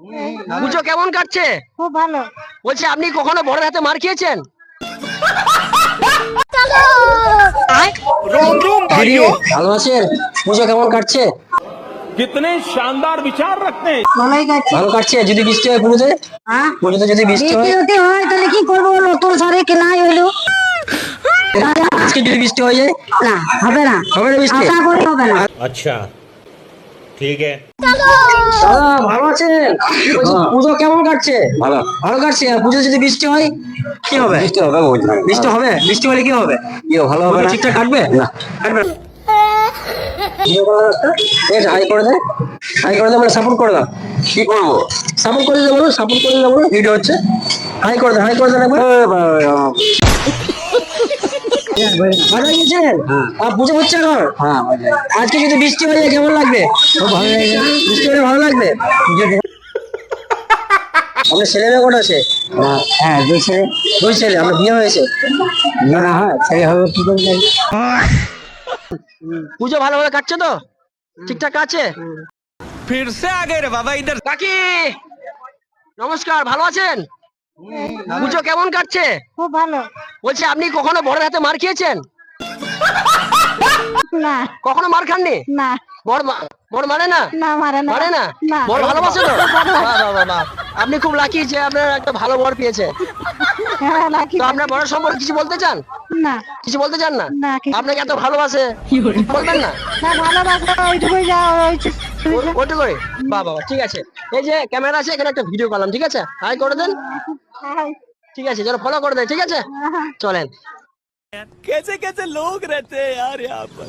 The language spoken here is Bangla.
পুজো কেমন কাটছে? খুব ভালো। বলছি আপনি কখনো বড়ের হাতে মার খেয়েছেন? रोम रोम দিদি भाइयों ভালো আছেন? পুজো কেমন কাটছে? कितने शानदार विचार रखते हैं। ভালোই কাটছে। ভালো কাটছে। যদি বৃষ্টি হয় পুজোতে, হ্যাঁ, পুজোতে যদি বৃষ্টি হয়, বৃষ্টি হতে হয় তাহলে কি করবো? নতুন শাড়ি কেনাই হইলো। আজকে যদি বৃষ্টি হয়ে যায়, না, হবে না। হবে না বৃষ্টি? আশা করি হবে না। अच्छा ठीक है। দাদা ভালো আছেন? বলছি পুজো কেমন কাটছে? ভালো ভালো কাটছে। আর পুজো যদি বৃষ্টি হয় কি হবে? বৃষ্টি হবে, বৃষ্টি হবে। বৃষ্টি হলে কি হবে? ভালো হবে না, ঠিকঠাক কাটবে না, কাটবে না। ঠিক আছে, হাই করে দে, হাই করে দে, মানে সাপোর্ট করে দাও। কি করবো? সাপোর্ট করে দিতে বলো, সাপোর্ট করে দিতে বলো। ভিডিও হচ্ছে, হাই করে দে, হাই করে দেন একবার। ভালো গেছেন? আর পুজো হচ্ছে এখন? আজকে যদি বৃষ্টি হয়ে যায় কেমন লাগবে? খুব ভালো লাগবে। বৃষ্টি হলে ভালো লাগবে। আপনার ছেলে মেয়ে কটা আছে? হ্যাঁ, দুই ছেলে। আপনার বিয়ে হয়েছে? না হয় ছেলে হবে কি করে? পুজো ভালোভাবে কাটছে তো? ঠিকঠাক আছে? फिर से आ गए रे बाबा इधर। কাকি নমস্কার, ভালো আছেন? পুজো কেমন কাটছে? খুব ভালো। বলছি আপনি কখনো বড়ের হাতে মার খেয়েছেন? না, কখনো মার খাননি? না, বড় মানে না? না মারে না। মানে না? না। বড় ভালোবাসে তো? বাহ, বাহ, বাহ, বাহ। আপনি খুব লাকি যে আপনার একটা ভালো বর পেয়েছে। হ্যাঁ, লাকি। তো আপনার বড় সম্পর্কে কিছু বলতে চান? না, কিছু বলতে চান না? না, কিছু। আপনাকে এত ভালোবাসে, বলবেন না? না, ভালোবাসা ওইটুকুই যা ওটা করে বাহ বাবা, ঠিক আছে। এই যে ক্যামেরা আছে, এখানে একটা ভিডিও করলাম, ঠিক আছে? হাই করে দেন, ঠিক আছে? যেন ফলো করে দেয়, ঠিক আছে? চলেন। कैसे कैसे लोग रहते हैं यार यहाँ पर।